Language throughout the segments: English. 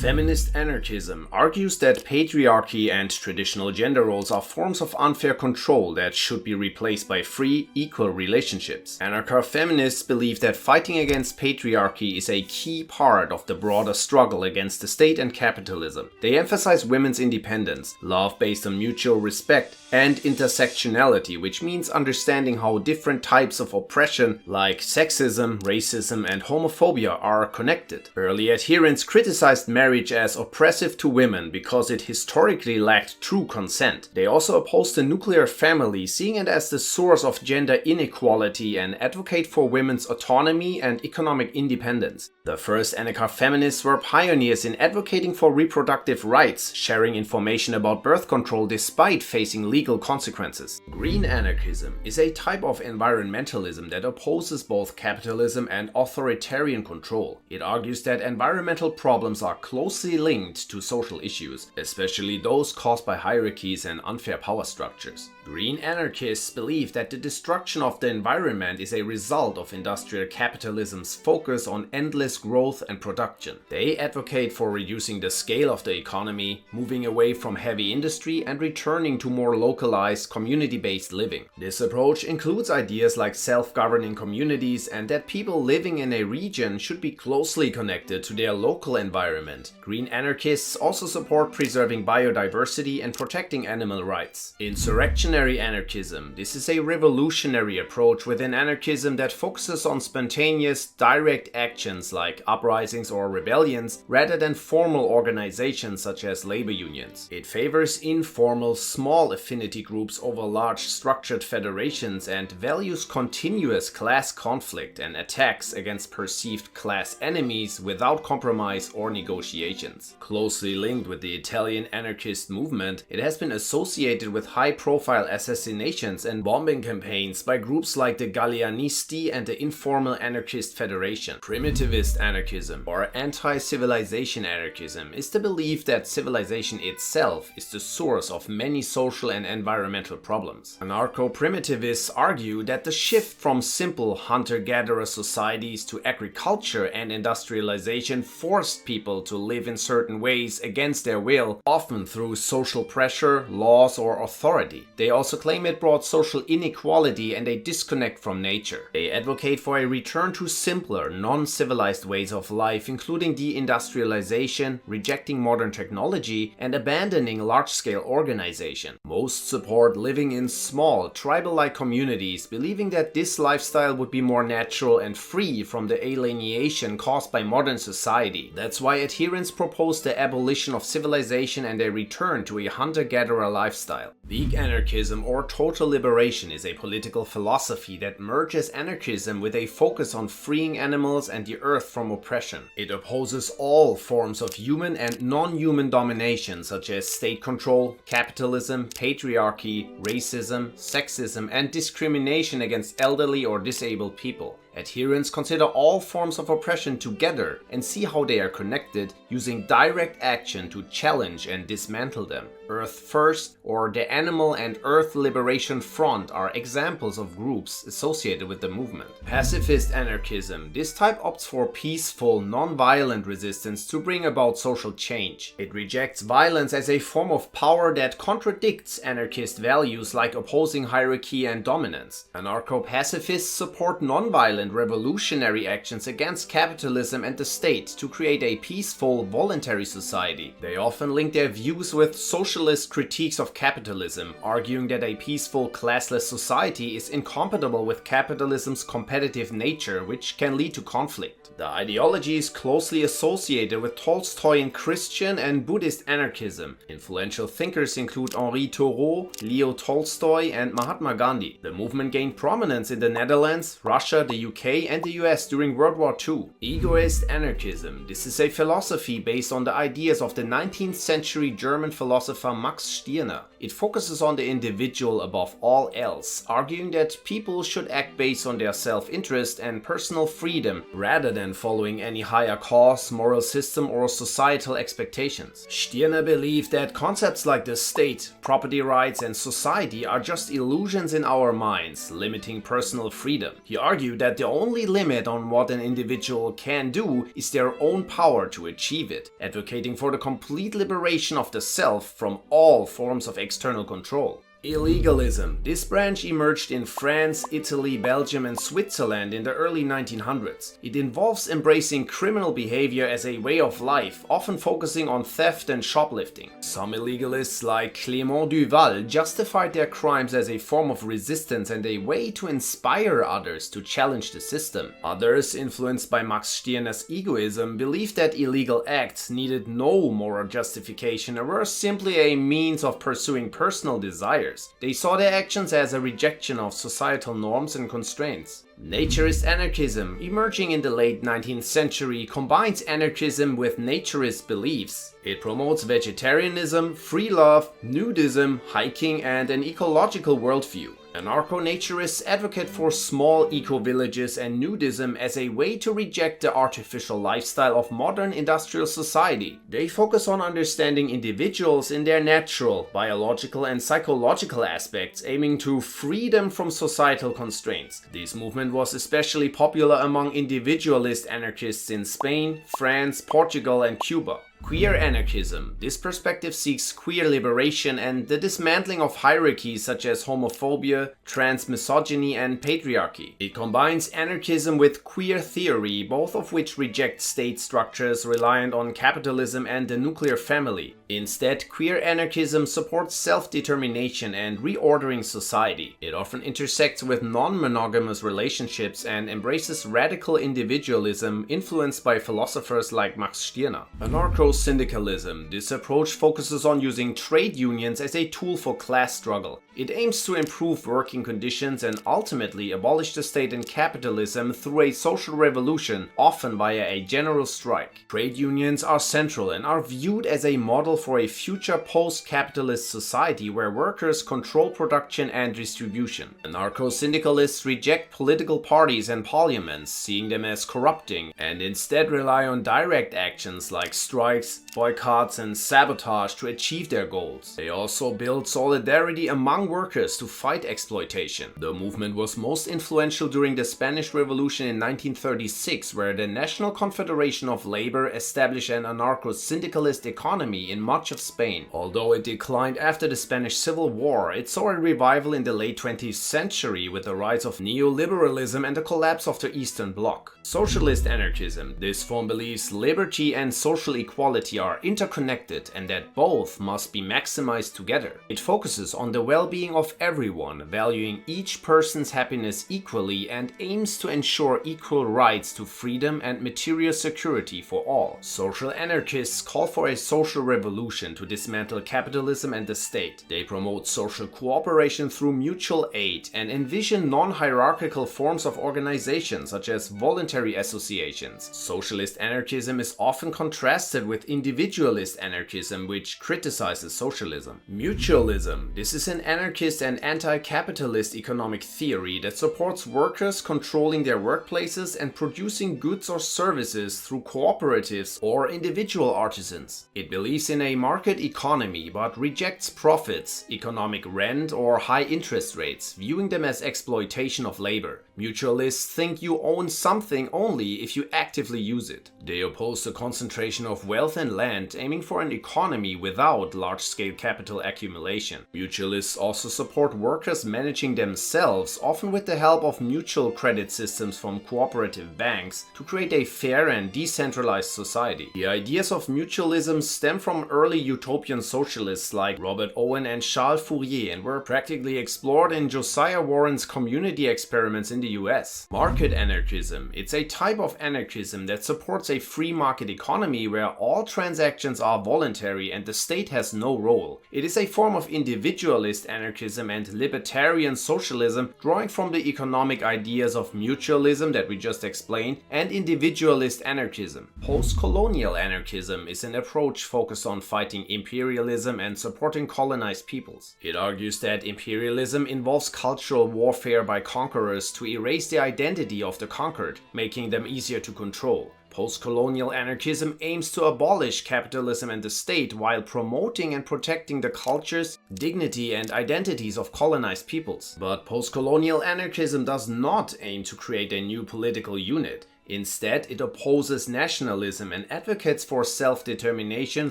Feminist Anarchism argues that patriarchy and traditional gender roles are forms of unfair control that should be replaced by free, equal relationships. Anarcho-feminists believe that fighting against patriarchy is a key part of the broader struggle against the state and capitalism. They emphasize women's independence, love based on mutual respect, and intersectionality, which means understanding how different types of oppression like sexism, racism, and homophobia are connected. Early adherents criticized marriage as oppressive to women because it historically lacked true consent. They also oppose the nuclear family, seeing it as the source of gender inequality, and advocate for women's autonomy and economic independence. The first anarcho-feminists were pioneers in advocating for reproductive rights, sharing information about birth control despite facing legal consequences. Green anarchism is a type of environmentalism that opposes both capitalism and authoritarian control. It argues that environmental problems are closely linked to social issues, especially those caused by hierarchies and unfair power structures. Green anarchists believe that the destruction of the environment is a result of industrial capitalism's focus on endless growth and production. They advocate for reducing the scale of the economy, moving away from heavy industry, and returning to more localized, community-based living. This approach includes ideas like self-governing communities and that people living in a region should be closely connected to their local environment. Green anarchists also support preserving biodiversity and protecting animal rights. Insurrectionary Anarchism. This is a revolutionary approach within anarchism that focuses on spontaneous, direct actions like uprisings or rebellions rather than formal organizations such as labor unions. It favors informal, small affinity groups over large structured federations and values continuous class conflict and attacks against perceived class enemies without compromise or negotiations. Closely linked with the Italian anarchist movement, it has been associated with high-profile assassinations and bombing campaigns by groups like the Gallianisti and the Informal Anarchist Federation. Primitivist anarchism, or anti-civilization anarchism, is the belief that civilization itself is the source of many social and environmental problems. Anarcho-primitivists argue that the shift from simple hunter-gatherer societies to agriculture and industrialization forced people to live in certain ways against their will, often through social pressure, laws, or authority. They also claim it brought social inequality and a disconnect from nature. They advocate for a return to simpler, non-civilized ways of life, including deindustrialization, rejecting modern technology, and abandoning large-scale organization. Most support living in small, tribal-like communities, believing that this lifestyle would be more natural and free from the alienation caused by modern society. That's why adherents propose the abolition of civilization and a return to a hunter-gatherer lifestyle. Veganarchism, or total liberation, is a political philosophy that merges anarchism with a focus on freeing animals and the earth from oppression. It opposes all forms of human and non-human domination, such as state control, capitalism, patriarchy, racism, sexism, and discrimination against elderly or disabled people. Adherents consider all forms of oppression together and see how they are connected, using direct action to challenge and dismantle them. Earth First, or the Animal and Earth Liberation Front, are examples of groups associated with the movement. Pacifist anarchism. This type opts for peaceful, non-violent resistance to bring about social change. It rejects violence as a form of power that contradicts anarchist values like opposing hierarchy and dominance. Anarcho-pacifists support non-violent revolutionary actions against capitalism and the state to create a peaceful, voluntary society. They often link their views with socialist critiques of capitalism, arguing that a peaceful, classless society is incompatible with capitalism's competitive nature, which can lead to conflict. The ideology is closely associated with Tolstoyan Christian and Buddhist anarchism. Influential thinkers include Henri Thoreau, Leo Tolstoy, and Mahatma Gandhi. The movement gained prominence in the Netherlands, Russia, the UK, and the US during World War II. Egoist anarchism. This is a philosophy based on the ideas of the 19th century German philosopher Max Stirner. It focuses on the individual above all else, arguing that people should act based on their self-interest and personal freedom rather than following any higher cause, moral system, or societal expectations. Stirner believed that concepts like the state, property rights, and society are just illusions in our minds, limiting personal freedom. He argued that the only limit on what an individual can do is their own power to achieve it, advocating for the complete liberation of the self from all forms of external control. Illegalism. This branch emerged in France, Italy, Belgium and Switzerland in the early 1900s. It involves embracing criminal behavior as a way of life, often focusing on theft and shoplifting. Some illegalists like Clément Duval justified their crimes as a form of resistance and a way to inspire others to challenge the system. Others, influenced by Max Stirner's egoism, believed that illegal acts needed no moral justification and were simply a means of pursuing personal desires. They saw their actions as a rejection of societal norms and constraints. Naturist Anarchism, emerging in the late 19th century, combines anarchism with naturist beliefs. It promotes vegetarianism, free love, nudism, hiking, and an ecological worldview. Anarcho-naturists advocate for small eco-villages and nudism as a way to reject the artificial lifestyle of modern industrial society. They focus on understanding individuals in their natural, biological and psychological aspects, aiming to free them from societal constraints. This movement was especially popular among individualist anarchists in Spain, France, Portugal and Cuba. Queer anarchism. This perspective seeks queer liberation and the dismantling of hierarchies such as homophobia, trans misogyny, and patriarchy. It combines anarchism with queer theory, both of which reject state structures reliant on capitalism and the nuclear family. Instead, queer anarchism supports self-determination and reordering society. It often intersects with non-monogamous relationships and embraces radical individualism influenced by philosophers like Max Stirner. Anarcho Syndicalism. This approach focuses on using trade unions as a tool for class struggle. It aims to improve working conditions and ultimately abolish the state and capitalism through a social revolution, often via a general strike. Trade unions are central and are viewed as a model for a future post-capitalist society where workers control production and distribution. Anarcho-syndicalists reject political parties and parliaments, seeing them as corrupting, and instead rely on direct actions like strikes, boycotts and sabotage to achieve their goals. They also build solidarity among workers to fight exploitation. The movement was most influential during the Spanish Revolution in 1936, where the National Confederation of Labor established an anarcho-syndicalist economy in much of Spain. Although it declined after the Spanish Civil War, it saw a revival in the late 20th century with the rise of neoliberalism and the collapse of the Eastern Bloc. Socialist Anarchism. This form believes liberty and social equality are interconnected and that both must be maximized together. It focuses on the well-being of everyone, valuing each person's happiness equally and aims to ensure equal rights to freedom and material security for all. Social anarchists call for a social revolution to dismantle capitalism and the state. They promote social cooperation through mutual aid and envision non-hierarchical forms of organization such as voluntary associations. Socialist anarchism is often contrasted with individualist anarchism, which criticizes socialism. Mutualism. This is an anarchist and anti-capitalist economic theory that supports workers controlling their workplaces and producing goods or services through cooperatives or individual artisans. It believes in a market economy but rejects profits, economic rent, or high interest rates, viewing them as exploitation of labor. Mutualists think you own something only if you actively use it. They oppose the concentration of wealth and land, aiming for an economy without large-scale capital accumulation. Mutualists also support workers managing themselves, often with the help of mutual credit systems from cooperative banks, to create a fair and decentralized society. The ideas of mutualism stem from early utopian socialists like Robert Owen and Charles Fourier and were practically explored in Josiah Warren's community experiments in the US. Market anarchism. It's a type of anarchism that supports a free market economy where all transactions are voluntary and the state has no role. It is a form of individualist anarchism and libertarian socialism, drawing from the economic ideas of mutualism that we just explained and individualist anarchism. Post-colonial anarchism is an approach focused on fighting imperialism and supporting colonized peoples. It argues that imperialism involves cultural warfare by conquerors to erase the identity of the conquered, making them easier to control. Post-colonial anarchism aims to abolish capitalism and the state while promoting and protecting the cultures, dignity, and identities of colonized peoples. But post-colonial anarchism does not aim to create a new political unit. Instead, it opposes nationalism and advocates for self-determination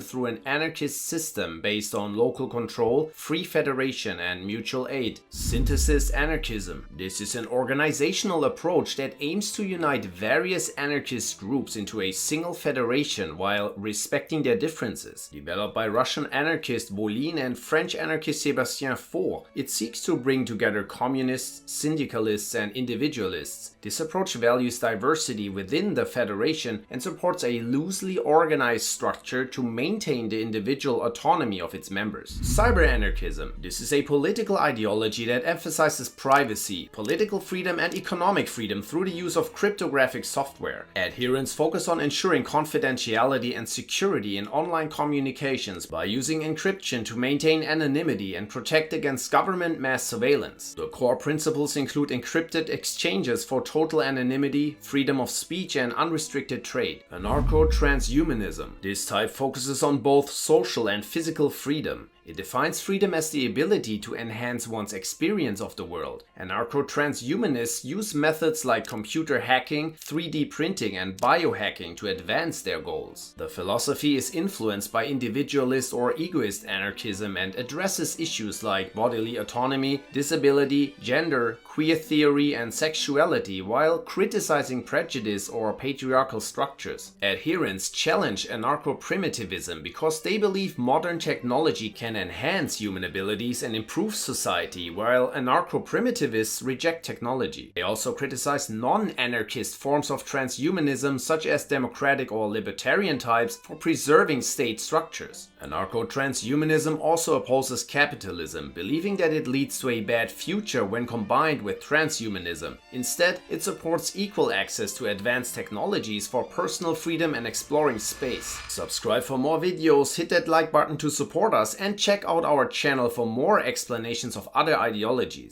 through an anarchist system based on local control, free federation, and mutual aid. Socialist Anarchism. This is an organizational approach that aims to unite various anarchist groups into a single federation while respecting their differences. Developed by Russian anarchist Volin and French anarchist Sébastien Faure, it seeks to bring together communists, syndicalists, and individualists. This approach values diversity within the federation and supports a loosely organized structure to maintain the individual autonomy of its members. Cyberanarchism. This is a political ideology that emphasizes privacy, political freedom, and economic freedom through the use of cryptographic software. Adherents focus on ensuring confidentiality and security in online communications by using encryption to maintain anonymity and protect against government mass surveillance. The core principles include encrypted exchanges for total anonymity, freedom of speech, and unrestricted trade. Anarcho Transhumanism. This type focuses on both social and physical freedom. It defines freedom as the ability to enhance one's experience of the world. Anarcho transhumanists use methods like computer hacking, 3D printing, and biohacking to advance their goals. The philosophy is influenced by individualist or egoist anarchism and addresses issues like bodily autonomy, disability, gender, queer theory, and sexuality while criticizing prejudice or patriarchal structures. Adherents challenge anarcho-primitivism because they believe modern technology can enhance human abilities and improve society, while anarcho-primitivists reject technology. They also criticize non-anarchist forms of transhumanism such as democratic or libertarian types for preserving state structures. Anarcho-transhumanism also opposes capitalism, believing that it leads to a bad future when combined with transhumanism. Instead, it supports equal access to advanced technologies for personal freedom and exploring space. Subscribe for more videos, hit that like button to support us, and check out our channel for more explanations of other ideologies.